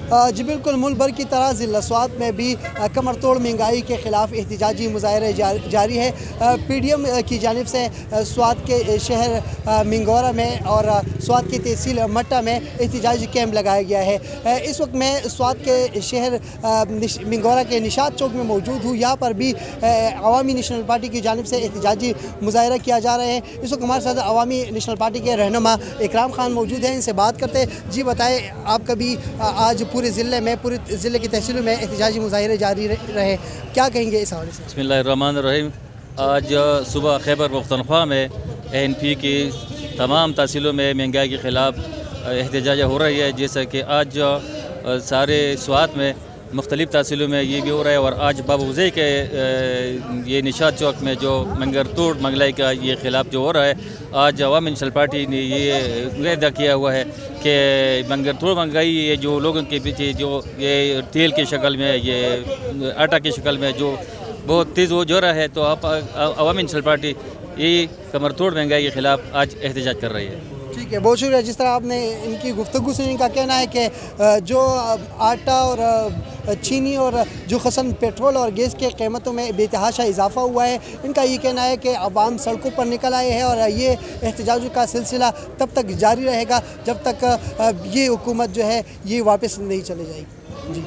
جی بالکل، ملک بھر کی طرح ضلع سوات میں بھی کمر توڑ مہنگائی کے خلاف احتجاجی مظاہرے جاری ہے۔ پی ڈی ایم کی جانب سے سوات کے شہر منگورا میں اور سوات کی تحصیل مٹہ میں احتجاجی کیمپ لگایا گیا ہے۔ اس وقت میں سوات کے شہر منگورا کے نشاط چوک میں موجود ہوں۔ یہاں پر بھی عوامی نیشنل پارٹی کی جانب سے احتجاجی مظاہرہ کیا جا رہے ہیں۔ اس وقت ہمارے ساتھ عوامی نیشنل پارٹی کے رہنما اکرام خان موجود ہیں، ان سے بات کرتے ہیں۔ جی بتائیں، آپ کا بھی آج پورے ضلع کی تحصیلوں میں احتجاجی مظاہرے جاری رہے، کیا کہیں گے اس حوالے سے؟ بسم اللہ الرحمن الرحیم۔ آج صبح خیبر پختونخوا میں ANP کی تمام تحصیلوں میں مہنگائی کے خلاف احتجاج ہو رہی ہے، جیسا کہ آج سارے سوات میں مختلف تحصیلوں میں یہ بھی ہو رہا ہے، اور آج بابو وزے کے یہ نشاط چوک میں جو منگر توڑ مہنگائی کا یہ خلاف جو ہو رہا ہے، آج عوامی نیشنل پارٹی نے یہ وعدہ کیا ہوا ہے کہ منگر توڑ مہنگائی یہ جو لوگوں کے پیچھے جو یہ تیل کی شکل میں، یہ آٹا کی شکل میں جو بہت تیز ہو رہا ہے، تو عوامی نیشنل پارٹی یہ کمر توڑ مہنگائی کے خلاف آج احتجاج کر رہی ہے۔ ٹھیک ہے، بہت شکریہ۔ جس طرح آپ نے ان کی گفتگو سے ان کا کہنا ہے کہ جو آٹا اور چینی اور جو خصوصاً پیٹرول اور گیس کے قیمتوں میں بے تحاشا اضافہ ہوا ہے، ان کا یہ کہنا ہے کہ عوام سڑکوں پر نکل آئے ہیں اور یہ احتجاجوں کا سلسلہ تب تک جاری رہے گا جب تک یہ حکومت جو ہے یہ واپس نہیں چلے جائے گی۔ جی